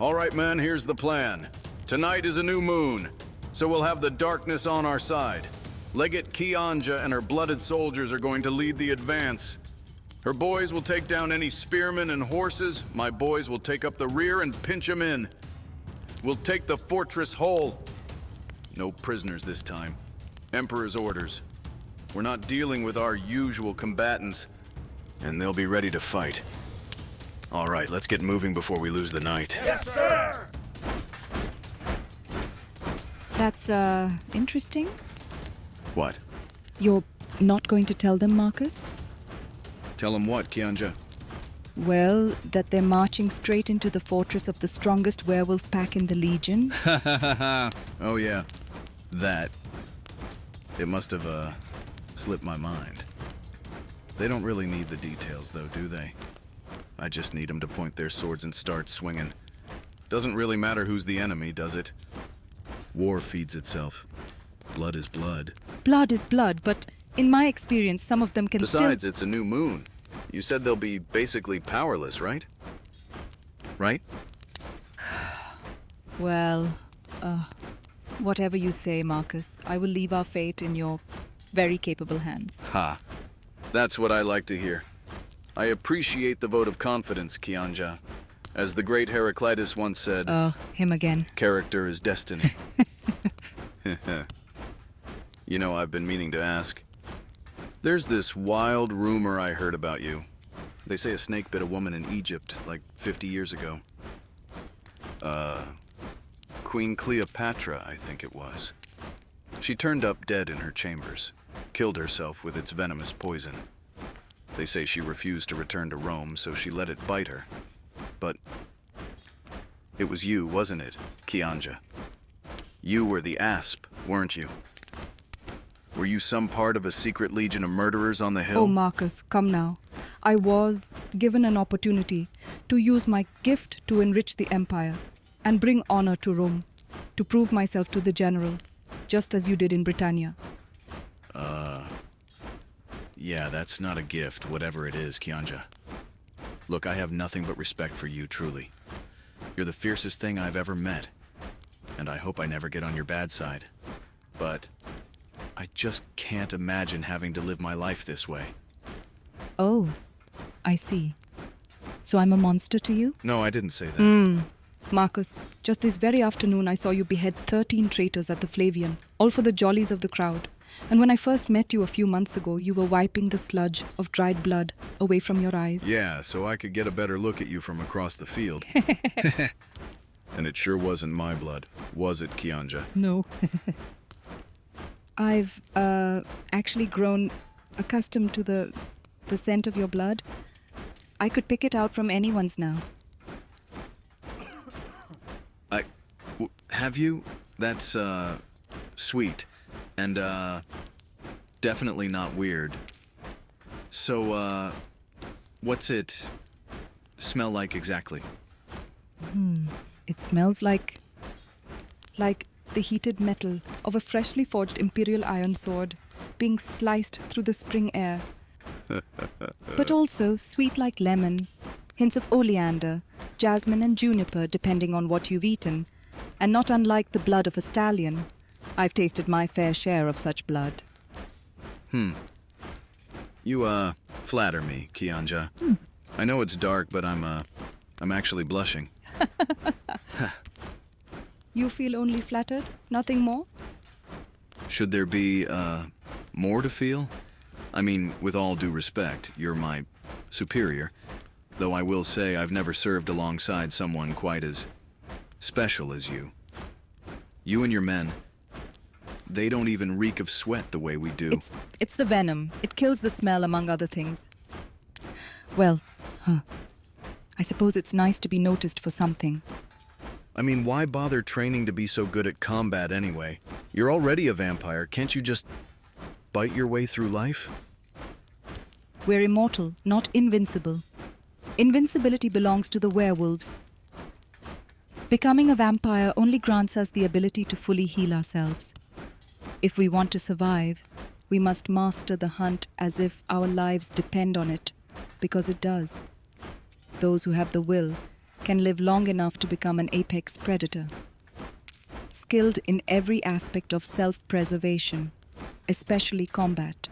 All right, men, here's the plan. Tonight is a new moon, so we'll have the darkness on our side. Legate Kianja and her blooded soldiers are going to lead the advance. Her boys will take down any spearmen and horses. My boys will take up the rear and pinch them in. We'll take the fortress whole. No prisoners this time. Emperor's orders. We're not dealing with our usual combatants, and they'll be ready to fight. All right, let's get moving before we lose the night. Yes, sir! That's, interesting. What? You're not going to tell them, Marcus? Tell them what, Kianja? Well, that they're marching straight into the fortress of the strongest werewolf pack in the Legion. Oh, yeah. That. It must have, slipped my mind. They don't really need the details, though, do they? I just need them to point their swords and start swinging. Doesn't really matter who's the enemy, does it? War feeds itself. Blood is blood. Blood is blood, but in my experience, some of them can Besides, it's a new moon. You said they'll be basically powerless, right? Right? Well, whatever you say, Marcus. I will leave our fate in your very capable hands. Ha. That's what I like to hear. I appreciate the vote of confidence, Kianja. As the great Heraclitus once said, Him again. character is destiny. You know, I've been meaning to ask. There's this wild rumor I heard about you. They say a snake bit a woman in Egypt like 50 years ago. Queen Cleopatra, I think it was. She turned up dead in her chambers, killed herself with its venomous poison. They say she refused to return to Rome, so she let it bite her. But it was you, wasn't it, Kianja? You were the asp, weren't you? Were you some part of a secret legion of murderers on the hill? Oh, Marcus, come now. I was given an opportunity to use my gift to enrich the empire and bring honor to Rome, to prove myself to the general, just as you did in Britannia. Yeah, that's not a gift, whatever it is, Kianja. Look, I have nothing but respect for you, truly. You're the fiercest thing I've ever met, and I hope I never get on your bad side. But I just can't imagine having to live my life this way. Oh, I see. So I'm a monster to you? No, I didn't say that. Marcus, just this very afternoon I saw you behead 13 traitors at the Flavian, all for the jollies of the crowd. And when I first met you a few months ago, you were wiping the sludge of dried blood away from your eyes. Yeah, so I could get a better look at you from across the field. And it sure wasn't my blood, was it, Kianja? No. I've actually grown accustomed to the scent of your blood. I could pick it out from anyone's now. Have you? That's, sweet. And, definitely not weird. So, what's it smell like exactly? It smells like the heated metal of a freshly forged Imperial iron sword being sliced through the spring air. But also sweet like lemon, hints of oleander, jasmine and juniper depending on what you've eaten, and not unlike the blood of a stallion. I've tasted my fair share of such blood. You, flatter me, Kianja. I know it's dark, but I'm actually blushing. You feel only flattered? Nothing more? Should there be, more to feel? I mean, with all due respect, you're my superior. Though I will say I've never served alongside someone quite as special as you. You and your men, they don't even reek of sweat the way we do. It's the venom. It kills the smell, among other things. Well, I suppose it's nice to be noticed for something. I mean, why bother training to be so good at combat anyway? You're already a vampire. Can't you just bite your way through life? We're immortal, not invincible. Invincibility belongs to the werewolves. Becoming a vampire only grants us the ability to fully heal ourselves. If we want to survive, we must master the hunt as if our lives depend on it, because it does. Those who have the will can live long enough to become an apex predator. Skilled in every aspect of self-preservation, especially combat.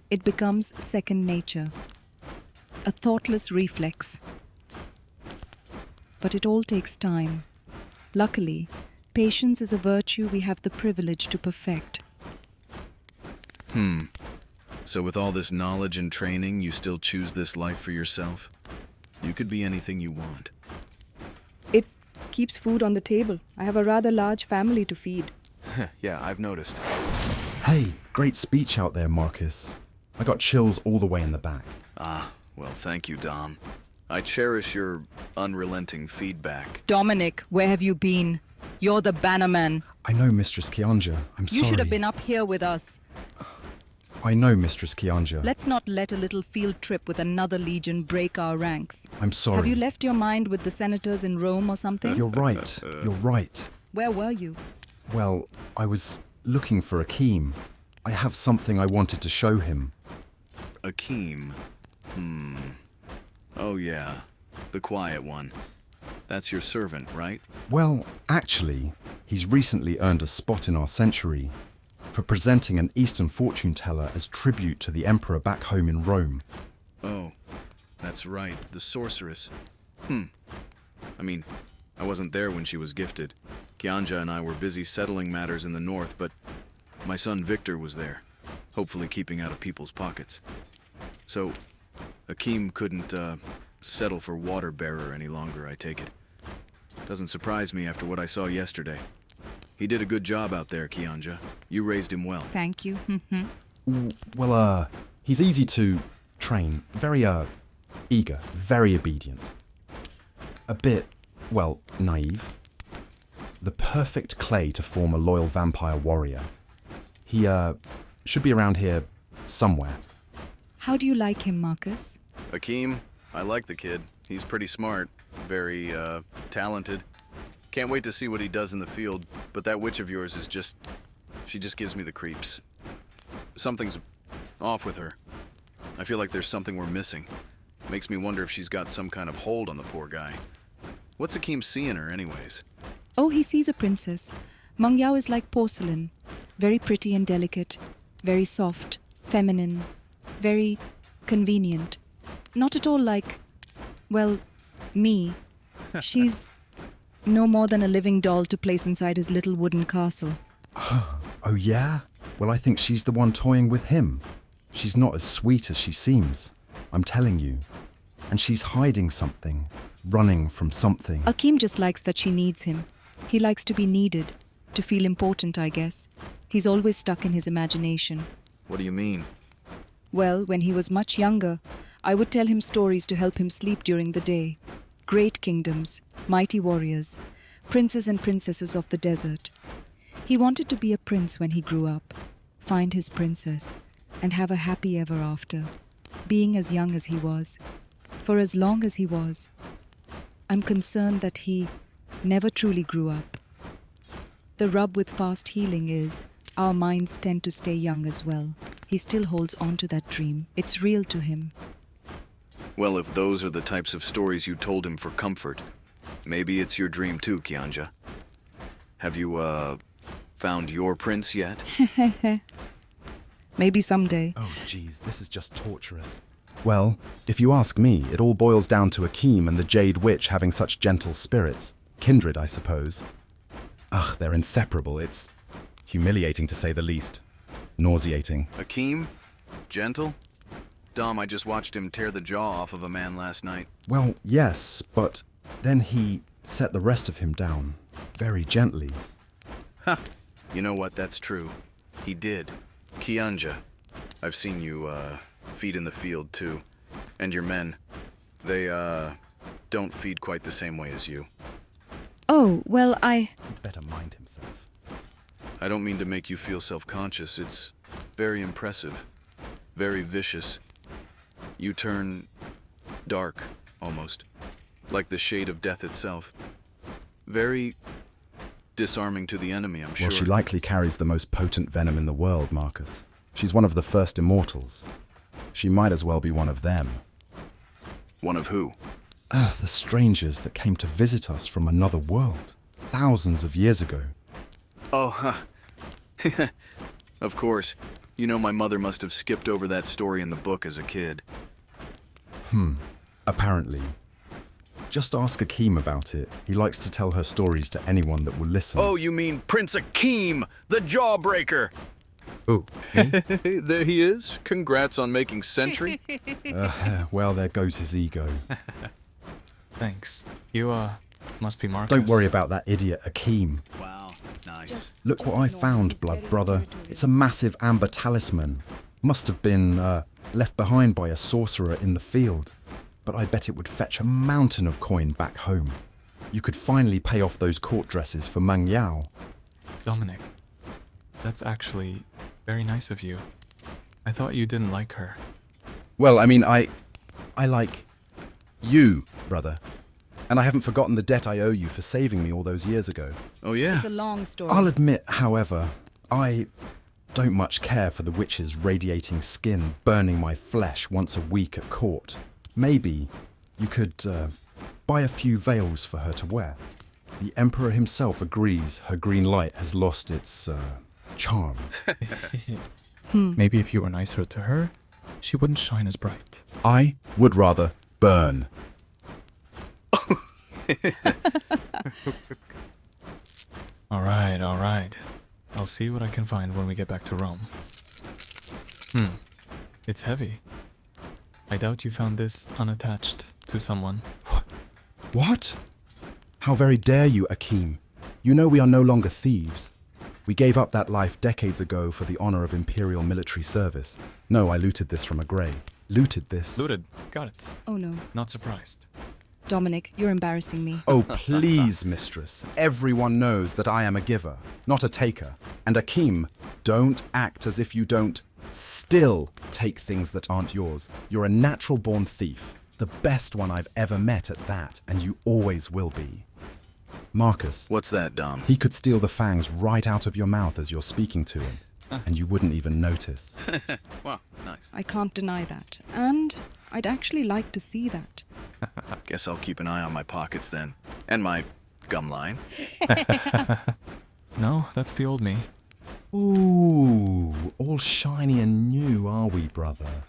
It becomes second nature, a thoughtless reflex. But it all takes time. Luckily, patience is a virtue we have the privilege to perfect. So with all this knowledge and training, you still choose this life for yourself? You could be anything you want. It keeps food on the table. I have a rather large family to feed. Yeah, I've noticed. Hey, great speech out there, Marcus. I got chills all the way in the back. Ah, well, thank you, Dom. I cherish your unrelenting feedback. Dominic, where have you been? You're the bannerman. I know, Mistress Kianja. I'm sorry. You should have been up here with us. I know, Mistress Kianja. Let's not let a little field trip with another legion break our ranks. I'm sorry. Have you left your mind with the senators in Rome or something? You're right. You're right. Where were you? Well, I was looking for Akeem. I have something I wanted to show him. Akeem. Oh yeah, the quiet one. That's your servant, right? Well, actually, he's recently earned a spot in our century for presenting an Eastern fortune teller as tribute to the Emperor back home in Rome. Oh, that's right, the sorceress. I mean, I wasn't there when she was gifted. Kianja and I were busy settling matters in the north, but my son Victor was there, hopefully keeping out of people's pockets. So, Akeem couldn't, settle for water bearer any longer, I take it. Doesn't surprise me after what I saw yesterday. He did a good job out there, Kianja. You raised him well. Thank you. Well, he's easy to train. Very, eager. Very obedient. A bit, well, naive. The perfect clay to form a loyal vampire warrior. He, should be around here somewhere. How do you like him, Marcus? Akeem, I like the kid. He's pretty smart. Very, talented. Can't wait to see what he does in the field, but that witch of yours is just... she just gives me the creeps. Something's off with her. I feel like there's something we're missing. Makes me wonder if she's got some kind of hold on the poor guy. What's Akeem see in her, anyways? Oh, he sees a princess. Meng Yao is like porcelain. Very pretty and delicate. Very soft, feminine. Very convenient. Not at all like, well, me. She's no more than a living doll to place inside his little wooden castle. Oh, yeah? Well, I think she's the one toying with him. She's not as sweet as she seems. I'm telling you. And she's hiding something. Running from something. Akeem just likes that she needs him. He likes to be needed. To feel important, I guess. He's always stuck in his imagination. What do you mean? Well, when he was much younger, I would tell him stories to help him sleep during the day. Great kingdoms, mighty warriors, princes and princesses of the desert. He wanted to be a prince when he grew up, find his princess, and have a happy ever after, being as young as he was, for as long as he was. I'm concerned that he never truly grew up. The rub with fast healing is our minds tend to stay young as well. He still holds on to that dream. It's real to him. Well, if those are the types of stories you told him for comfort, maybe it's your dream too, Kianja. Have you, found your prince yet? Maybe someday. Oh, geez, this is just torturous. Well, if you ask me, it all boils down to Akeem and the Jade Witch having such gentle spirits. Kindred, I suppose. Ugh, they're inseparable. It's humiliating to say the least. Nauseating. Akeem? Gentle? Dom, I just watched him tear the jaw off of a man last night. Well, yes, but then he set the rest of him down. Very gently. Ha! You know what, that's true. He did. Kianja, I've seen you, feed in the field too. And your men. They, don't feed quite the same way as you. Oh, well, He'd better mind himself. I don't mean to make you feel self-conscious. It's very impressive. Very vicious. You turn dark, almost. Like the shade of death itself. Very disarming to the enemy, I'm sure. Well, she likely carries the most potent venom in the world, Marcus. She's one of the first immortals. She might as well be one of them. One of who? The strangers that came to visit us from another world, thousands of years ago. Oh, huh. Of course. You know my mother must have skipped over that story in the book as a kid. Apparently. Just ask Akeem about it. He likes to tell her stories to anyone that will listen. Oh, you mean Prince Akeem, the Jawbreaker! Ooh, There he is. Congrats on making Sentry. Well, there goes his ego. thanks. You, must be Marcus. Don't worry about that idiot Akeem. Wow, nice. Look what I found, blood brother. It's a massive amber talisman. Must have been, left behind by a sorcerer in the field. But I bet it would fetch a mountain of coin back home. You could finally pay off those court dresses for Mang Yao. Dominic, that's actually very nice of you. I thought you didn't like her. Well, I mean, I like you, brother. And I haven't forgotten the debt I owe you for saving me all those years ago. Oh, yeah. It's a long story. I'll admit, however, I don't much care for the witch's radiating skin burning my flesh once a week at court. Maybe you could buy a few veils for her to wear. The Emperor himself agrees her green light has lost its charm. Maybe if you were nicer to her, she wouldn't shine as bright. I would rather burn. All right. I'll see what I can find when we get back to Rome. It's heavy. I doubt you found this unattached to someone. What? How very dare you, Akeem? You know we are no longer thieves. We gave up that life decades ago for the honor of Imperial military service. No, I looted this from a grey. Looted this. Looted. Got it. Oh no. Not surprised. Dominic, you're embarrassing me. Oh, please, mistress. Everyone knows that I am a giver, not a taker. And Akeem, don't act as if you don't still take things that aren't yours. You're a natural-born thief. The best one I've ever met at that, and you always will be. Marcus. What's that, Dom? He could steal the fangs right out of your mouth as you're speaking to him, and you wouldn't even notice. Wow, nice. I can't deny that. And I'd actually like to see that. Guess I'll keep an eye on my pockets then. And my gum line. No, that's the old me. Ooh, all shiny and new, are we, brother?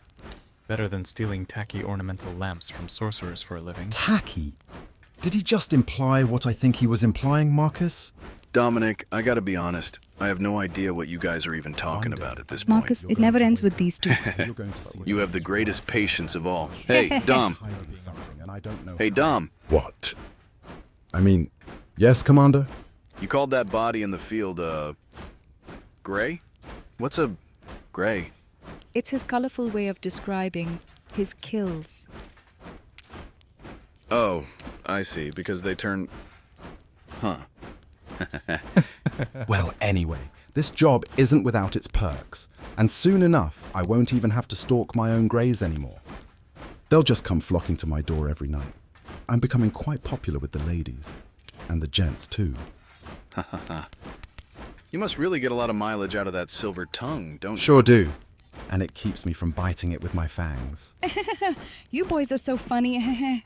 Better than stealing tacky ornamental lamps from sorcerers for a living. Tacky? Did he just imply what I think he was implying, Marcus? Dominic, I gotta be honest. I have no idea what you guys are even talking about at this point. Marcus, it never ends with these two. You're going to see You have the greatest patience of all. Hey, Dom. Hey, Dom. What? I mean, yes, Commander? You called that body in the field, gray? What's a gray? It's his colorful way of describing his kills. Oh, I see, because they turn... Huh. Well, anyway, this job isn't without its perks, and soon enough, I won't even have to stalk my own greys anymore. They'll just come flocking to my door every night. I'm becoming quite popular with the ladies, and the gents too. You must really get a lot of mileage out of that silver tongue, don't you? Sure do. And it keeps me from biting it with my fangs. You boys are so funny.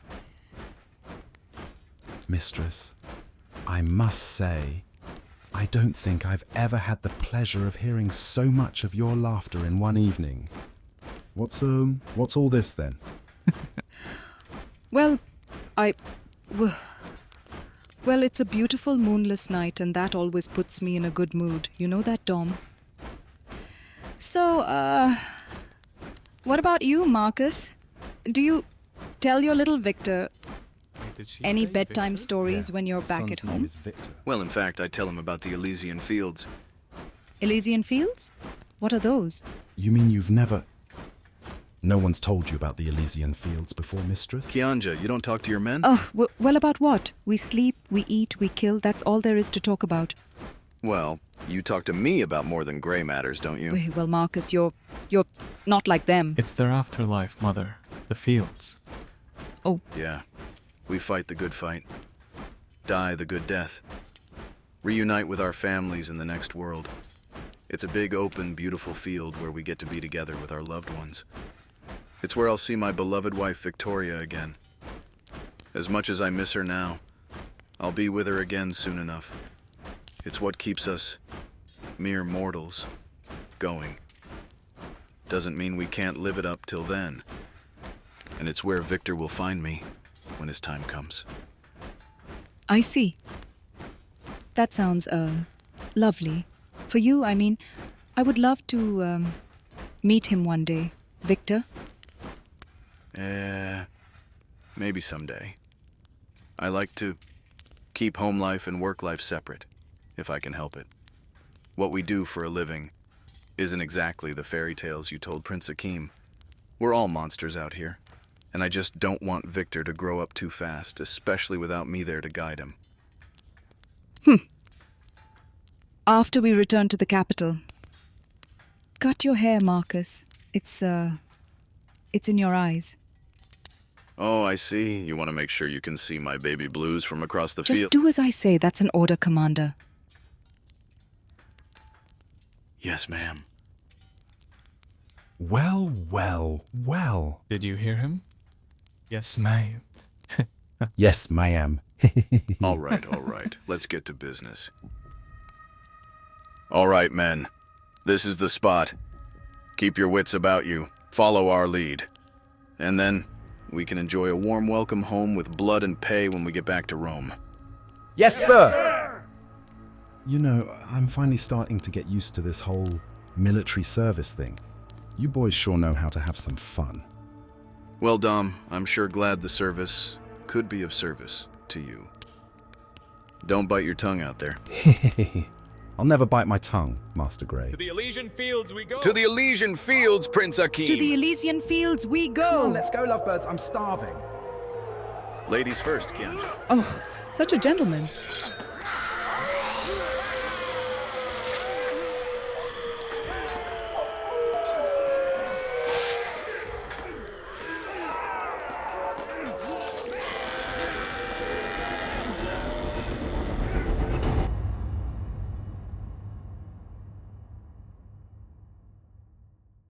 Mistress, I must say, I don't think I've ever had the pleasure of hearing so much of your laughter in one evening. What's all this then? Well, well, it's a beautiful moonless night, and that always puts me in a good mood. You know that, Dom? So, what about you, Marcus? Do you tell your little Victor any bedtime stories when you're back at Son's name home? is Victor. Well, in fact, I tell him about the Elysian fields. Elysian fields? What are those? You mean you've never... No one's told you about the Elysian fields before, mistress? Kianja, you don't talk to your men? Oh, well, about what? We sleep, we eat, we kill. That's all there is to talk about. Well, you talk to me about more than gray matters, don't you? Well, Marcus, you're not like them. It's their afterlife, Mother. The fields. Oh, Yeah. We fight the good fight. Die the good death. Reunite with our families in the next world. It's a big, open, beautiful field where we get to be together with our loved ones. It's where I'll see my beloved wife Victoria again. As much as I miss her now, I'll be with her again soon enough. It's what keeps us, mere mortals, going. Doesn't mean we can't live it up till then. And it's where Victor will find me when his time comes. I see. That sounds, lovely. For you, I mean, I would love to, meet him one day. Victor? Maybe someday. I like to keep home life and work life separate, if I can help it. What we do for a living isn't exactly the fairy tales you told Prince Akeem. We're all monsters out here, and I just don't want Victor to grow up too fast, especially without me there to guide him. After we return to the capital. Cut your hair, Marcus. It's in your eyes. Oh, I see. You want to make sure you can see my baby blues from across the Just field? do as I say. That's an order, Commander. Yes, ma'am. Well, well, well. Did you hear him? Yes, ma'am. Yes, ma'am. All right. Let's get to business. All right, men. This is the spot. Keep your wits about you. Follow our lead. And then we can enjoy a warm welcome home with blood and pay when we get back to Rome. Yes, sir! You know, I'm finally starting to get used to this whole military service thing. You boys sure know how to have some fun. Well, Dom, I'm sure glad the service could be of service to you. Don't bite your tongue out there. I'll never bite my tongue, Master Grey. To the Elysian fields we go. To the Elysian fields, Prince Akeem! To the Elysian fields we go! let's go, lovebirds. I'm starving. Ladies first, Kianja. Oh, such a gentleman.